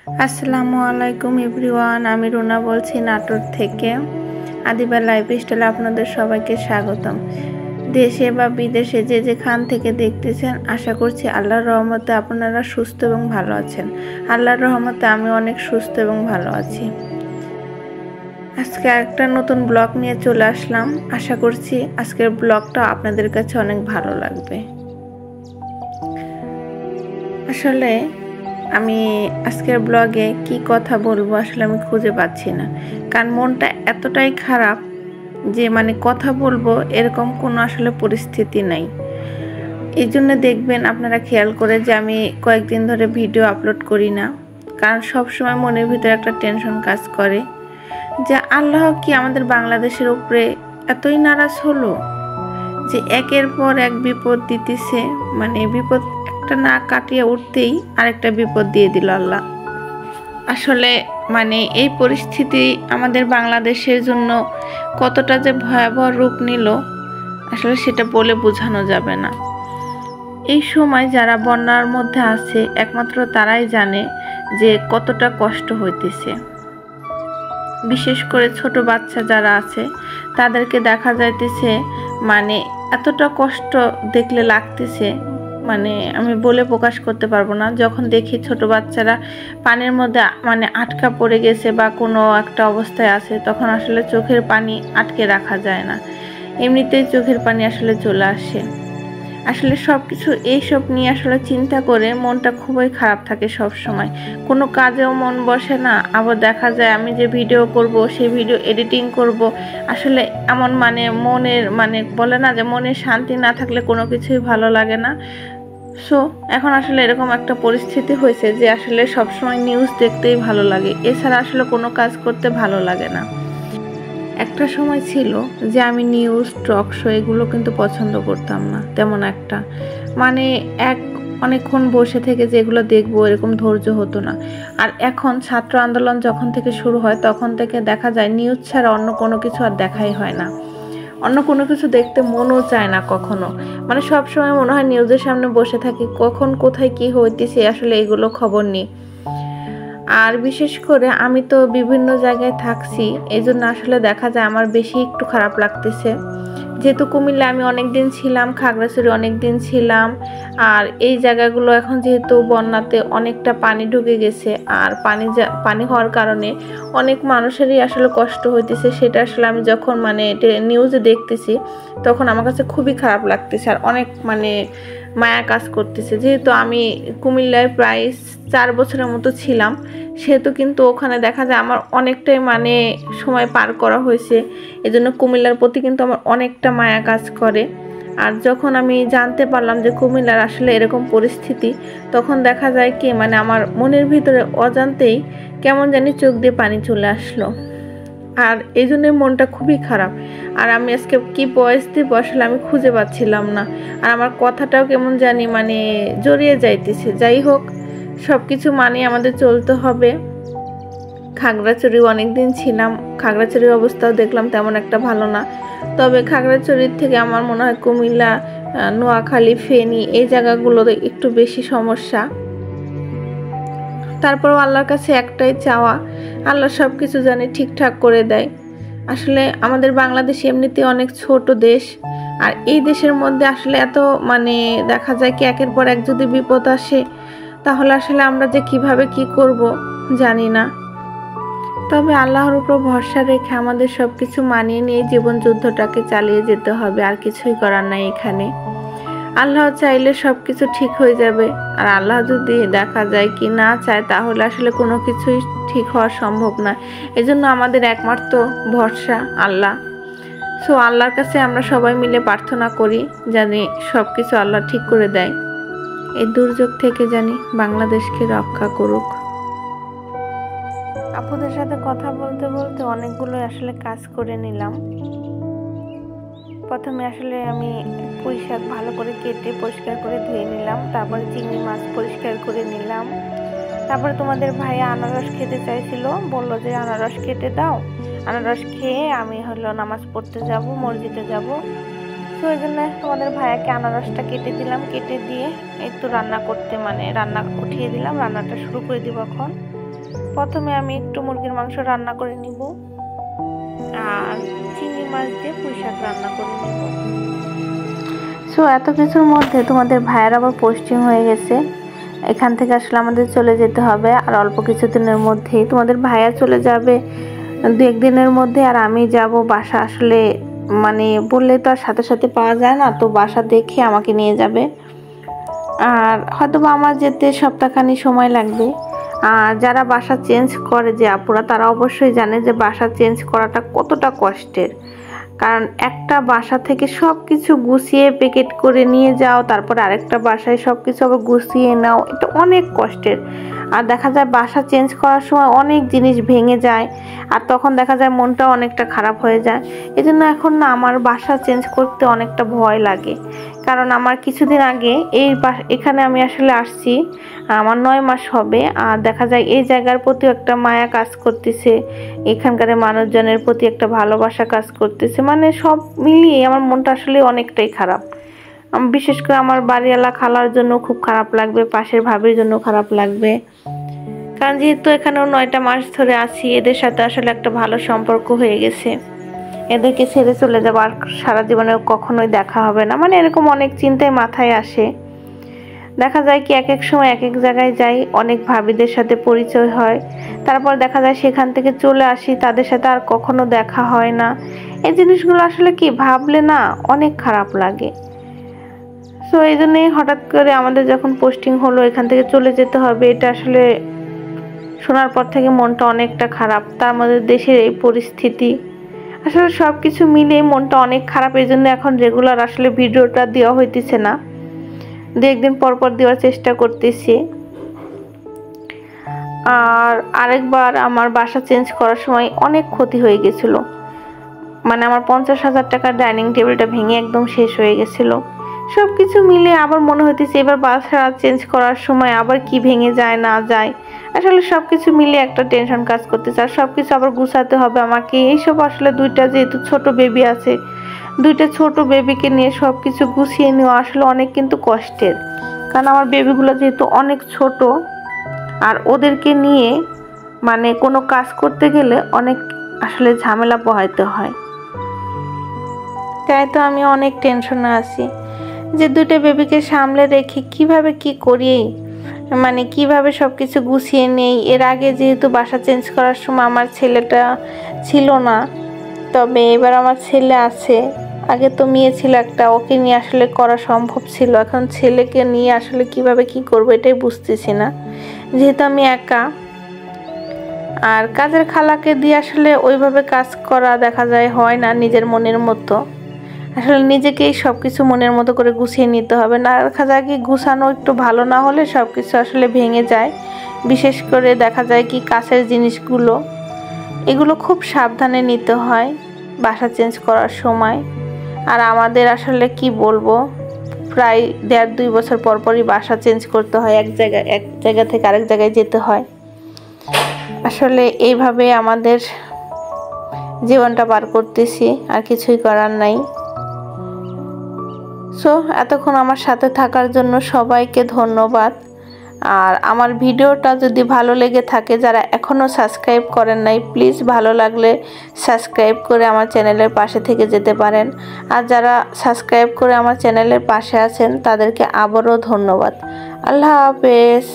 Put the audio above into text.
আসসালামু আলাইকুম এভরিওয়ান, আমি রুনা বলছি নাটোর থেকে। আদিবা লাইফস্টাইলে আপনাদের সবাইকে স্বাগতম। দেশে বা বিদেশে যে যেখান থেকে দেখতেছেন, আশা করছি আল্লাহর রহমতে আপনারা সুস্থ এবং ভালো আছেন। আল্লাহর রহমতে আমি অনেক সুস্থ এবং ভালো আছি। আজকে একটা নতুন ব্লগ নিয়ে চলে আসলাম। আশা করছি আজকের ব্লগটা আপনাদের কাছে অনেক ভালো লাগবে। আসলে আমি আজকের ব্লগে কি কথা বলবো আসলে আমি খুঁজে পাচ্ছি না, কারণ মনটা এতটাই খারাপ যে কথা বলবো এরকম কোনো আসলে পরিস্থিতি নাই। এই জন্য দেখবেন আপনারা খেয়াল করে যে আমি কয়েকদিন ধরে ভিডিও আপলোড করি না, কারণ সবসময় মনের ভিতরে একটা টেনশন কাজ করে যে আল্লাহ কি আমাদের বাংলাদেশের উপরে এতই নারাজ হলো যে একের পর এক বিপদ দিতেছে, বিপদ একটা না কাটিয়ে উঠতেই আরেকটা বিপদ দিয়ে দিল আল্লাহ। আসলে এই পরিস্থিতি আমাদের বাংলাদেশের জন্য কতটা যে ভয়াবহ রূপ নিল আসলে সেটা বলে বোঝানো যাবে না। এই সময় যারা বন্যার মধ্যে আছে একমাত্র তারাই জানে যে কতটা কষ্ট হইতেছে। বিশেষ করে ছোট বাচ্চা যারা আছে তাদেরকে দেখা যাইতেছে এতটা কষ্ট দেখলে লাগতেছে, আমি বলে প্রকাশ করতে পারবো না। যখন দেখি ছোট বাচ্চারা পানির মধ্যে আটকা পড়ে গেছে বা কোনো একটা অবস্থায় আছে, তখন আসলে চোখের পানি আটকে রাখা যায় না, এমনিতেই চোখের পানি আসলে চলে আসে। আসলে সব কিছু এইসব নিয়ে আসলে চিন্তা করে মনটা খুবই খারাপ থাকে সব সময়। কোনো কাজেও মন বসে না। আবার দেখা যায় আমি যে ভিডিও করব সেই ভিডিও এডিটিং করব, আসলে এমন মনের বলে না যে মনের শান্তি না থাকলে কোনো কিছুই ভালো লাগে না। সো এখন আসলে এরকম একটা পরিস্থিতি হয়েছে যে আসলে সবসময় নিউজ দেখতেই ভালো লাগে, এছাড়া আসলে কোনো কাজ করতে ভালো লাগে না। একটা সময় ছিল যে আমি নিউজ টক শো এগুলো কিন্তু পছন্দ করতাম না তেমন একটা, অনেকক্ষণ বসে থেকে যেগুলো দেখবো এরকম ধৈর্য হতো না। আর এখন ছাত্র আন্দোলন যখন থেকে শুরু হয় তখন থেকে দেখা যায় নিউজ ছাড়া অন্য কোনো কিছু আর দেখাই হয় না, অন্য কোনো কিছু দেখতে মনও চায় না কখনো। সব সময় মনে হয় নিউজের সামনে বসে থাকি, কখন কোথায় কি হইতেছে আসলে এগুলো খবর নেই। আর বিশেষ করে আমি তো বিভিন্ন জায়গায় থাকছি, এই জন্য আসলে দেখা যায় আমার বেশি একটু খারাপ লাগতেছে। যেহেতু কুমিল্লা আমি অনেক দিন ছিলাম, খাগড়াছড়ি অনেক দিন ছিলাম, আর এই জায়গাগুলো এখন যেহেতু বন্যাতে অনেকটা পানি ঢুকে গেছে, আর পানি হওয়ার কারণে অনেক মানুষেরই আসলে কষ্ট হইতেছে। সেটা আসলে আমি যখন নিউজে দেখতেছি তখন আমার কাছে খুবই খারাপ লাগতেছে, আর অনেক মায়া কাজ করতেছে। যেহেতু আমি কুমিল্লায় প্রায় 4 বছরের মতো ছিলাম, সেহেতু কিন্তু ওখানে দেখা যায় আমার অনেকটাই সময় পার করা হয়েছে, এজন্য কুমিল্লার প্রতি কিন্তু আমার অনেকটা মায়া কাজ করে। আর যখন আমি জানতে পারলাম যে কুমিল্লার আসলে এরকম পরিস্থিতি, তখন দেখা যায় কি আমার মনের ভিতরে অজান্তেই কেমন জানি চোখ দিয়ে পানি চলে আসলো, আর এই জন্যই মনটা খুবই খারাপ। আর আমি আজকে কি ভয়েস দিব আসলে আমি খুঁজে পাচ্ছিলাম না, আর আমার কথাটাও কেমন জানি জড়িয়ে যাইতেছে। যাই হোক, সব কিছু আমাদের চলতে হবে। খাগড়াছড়ি অনেকদিন ছিলাম, খাগড়াছড়ির অবস্থাও দেখলাম তেমন একটা ভালো না। তবে খাগড়াছড়ির থেকে আমার মনে হয় কুমিল্লা, নোয়াখালী, ফেনী এই জায়গাগুলোতে একটু বেশি সমস্যা। তারপরও আল্লাহর কাছে একটাই চাওয়া, আল্লাহ সব কিছু জানি ঠিকঠাক করে দেয়। আসলে আমাদের বাংলাদেশ এমনিতে অনেক ছোট দেশ, আর এই দেশের মধ্যে আসলে এত দেখা যায় কি একের পর এক যদি বিপদ আসে তাহলে আসলে আমরা যে কিভাবে কি করব জানি না। তবে আল্লাহর উপর ভরসা রেখে আমাদের সব কিছু মানিয়ে নিয়ে জীবন যুদ্ধটাকে চালিয়ে যেতে হবে, আর কিছুই করার নাই এখানে। আল্লাহ চাইলে সব কিছু ঠিক হয়ে যাবে, আর আল্লাহ যদি দেখা যায় কি না চায় তাহলে আসলে কোনো কিছুই ঠিক হওয়া সম্ভব না। এজন্য আমাদের একমাত্র ভরসা আল্লাহ। সো আল্লাহর কাছে আমরা সবাই মিলে প্রার্থনা করি জানি সব কিছু আল্লাহ ঠিক করে দেয়, এই দুর্যোগ থেকে জানি বাংলাদেশকে রক্ষা করুক। আপুদের সাথে কথা বলতে বলতে অনেকগুলো আসলে কাজ করে নিলাম। প্রথমে আসলে আমি পুঁই শাক ভালো করে কেটে পরিষ্কার করে ধুয়ে নিলাম, তারপরে চিংড়ি মাছ পরিষ্কার করে নিলাম। তারপরে তোমাদের ভাইয়া আনারস খেতে চাইছিল, বললো যে আনারস কেটে দাও। আনারস খেয়ে আমি নামাজ পড়তে যাব, মসজিদে যাব। তো ওই জন্য তোমাদের ভাইয়াকে আনারসটা কেটে দিলাম, কেটে দিয়ে একটু রান্না করতে রান্না উঠিয়ে দিলাম, রান্নাটা শুরু করে দিব এখন। প্রথমে আমি একটু মুরগির মাংস রান্না করে নিব আর চিংড়ি মাছ দিয়ে পুঁই শাক রান্না করে নিব। সো এত কিছুর মধ্যে তোমাদের ভাইয়ের আবার পোস্টিং হয়ে গেছে, এখান থেকে আসলে আমাদের চলে যেতে হবে আর অল্প কিছুদিনের মধ্যেই তোমাদের ভাইয়া চলে যাবে 2-1 দিনের মধ্যে, আর আমি যাব বাসা। আসলে মানে বললে তো আর সাথে সাথে পাওয়া যায় না, তো বাসা দেখে আমাকে নিয়ে যাবে। আর হয়তো বা আমার যেতে সপ্তাহখানি সময় লাগবে। আর যারা বাসা চেঞ্জ করে যে আপুরা, তারা অবশ্যই জানে যে বাসা চেঞ্জ করাটা কতটা কষ্টের। কারণ একটা বাসা থেকে সব কিছু গুছিয়ে প্যাকেট করে নিয়ে যাও, তারপর আরেকটা বাসায় সব কিছু আবার গুছিয়ে নাও, এটা অনেক কষ্টের। আর দেখা যায় বাসা চেঞ্জ করার সময় অনেক জিনিস ভেঙে যায়, আর তখন দেখা যায় মনটা অনেকটা খারাপ হয়ে যায়। এই জন্য এখন না আমার বাসা চেঞ্জ করতে অনেকটা ভয় লাগে। কারণ আমার কিছুদিন আগে এখানে আমি আসলে আসছি, আমার 9 মাস হবে। আর দেখা যায় এই জায়গার প্রতি একটা মায়া কাজ করতেছে, এখানকার মানুষজনের প্রতি একটা ভালোবাসা কাজ করতেছে, মানে সব মিলিয়ে আমার মনটা আসলে অনেকটাই খারাপ। বিশেষ করে আমার বাড়িওয়ালা খালার জন্য খুব খারাপ লাগবে, পাশের ভাবির জন্য খারাপ লাগবে। কারণ যেহেতু এখানেও 9টা মাস ধরে আছি, এদের সাথে আসলে একটা ভালো সম্পর্ক হয়ে গেছে। এদেরকে ছেড়ে চলে যাবো আর সারা জীবনে কখনোই দেখা হবে না, মানে এরকম অনেক চিন্তায় মাথায় আসে। দেখা যায় কি এক এক সময় এক এক জায়গায় যাই, অনেক ভাবিদের সাথে পরিচয় হয়, তারপর দেখা যায় সেখান থেকে চলে আসি, তাদের সাথে আর কখনো দেখা হয় না। এই জিনিসগুলো আসলে কি ভাবলে না অনেক খারাপ লাগে। সো এই জন্যই হঠাৎ করে আমাদের যখন পোস্টিং হলো এখান থেকে চলে যেতে হবে, এটা আসলে শোনার পর থেকে মনটা অনেকটা খারাপ। তার মধ্যে দেশের এই পরিস্থিতি, আসলে সব কিছু মিলিয়ে মনটা অনেক খারাপ। এই জন্য এখন রেগুলার আসলে ভিডিওটা দেওয়া হইতেছে না, 2-1 দিন পর পর দেওয়ার চেষ্টা করতেছি। আর আরেকবার আমার বাসা চেঞ্জ করার সময় অনেক ক্ষতি হয়ে গেছিল, মানে আমার 50,000 টাকার ডাইনিং টেবিলটা ভেঙে একদম শেষ হয়ে গেছিল। সব কিছু মিলে আবার মনে হইতেছে এবার বাসা চেঞ্জ করার সময় আবার কি ভেঙে যায় না যায়, আসলে সব কিছু মিলে একটা টেনশন কাজ করতেছে। আর সব কিছু আবার গুছাতে হবে আমাকে, এইসব আসলে 2টা যেহেতু ছোট বেবি আছে, 2টা ছোট বেবিকে নিয়ে সব কিছু গুছিয়ে নেওয়া আসলে অনেক কিন্তু কষ্টের। কারণ আমার বেবিগুলো যেহেতু অনেক ছোট, আর ওদেরকে নিয়ে মানে কোনো কাজ করতে গেলে অনেক আসলে ঝামেলা পোহাইতে হয়। তাই তো আমি অনেক টেনশনে আছি যে 2টা বেবিকে সামলে রেখে কিভাবে কি করি, মানে কিভাবে সব কিছু গুছিয়ে নেই। এর আগে যেহেতু বাসা চেঞ্জ করার সময় আমার ছেলেটা ছিল না, তবে এবার আমার ছেলে আছে। আগে তো মেয়ে ছিল একটা, ওকে নিয়ে আসলে করা সম্ভব ছিল, এখন ছেলেকে নিয়ে আসলে কিভাবে কি করবো এটাই বুঝতেছি না, যেহেতু আমি একা। আর কাজের খালাকে দিয়ে আসলে ওইভাবে কাজ করা দেখা যায় হয় না নিজের মনের মতো। আসলে নিজেকেই সব কিছু মনের মতো করে গুছিয়ে নিতে হবে, না দেখা যায় কি গুছানো একটু ভালো না হলে সব কিছু আসলে ভেঙে যায়। বিশেষ করে দেখা যায় কি কাছের জিনিসগুলো, এগুলো খুব সাবধানে নিতে হয় বাসা চেঞ্জ করার সময়। আর আমাদের আসলে কি বলবো, প্রায় 1.5-2 বছর পর পরই বাসা চেঞ্জ করতে হয়, এক জায়গা থেকে আরেক জায়গায় যেতে হয়। আসলে এইভাবে আমাদের জীবনটা পার করতেছি, আর কিছুই করার নাই। সো এতক্ষণ আমার সাথে থাকার জন্য সবাইকে ধন্যবাদ। আর আমার ভিডিওটা যদি ভালো লেগে থাকে, যারা এখনও সাবস্ক্রাইব করেন নাই, প্লিজ ভালো লাগলে সাবস্ক্রাইব করে আমার চ্যানেলের পাশে থেকে যেতে পারেন। আর যারা সাবস্ক্রাইব করে আমার চ্যানেলের পাশে আছেন তাদেরকে আবারও ধন্যবাদ। আল্লাহ হাফেজ।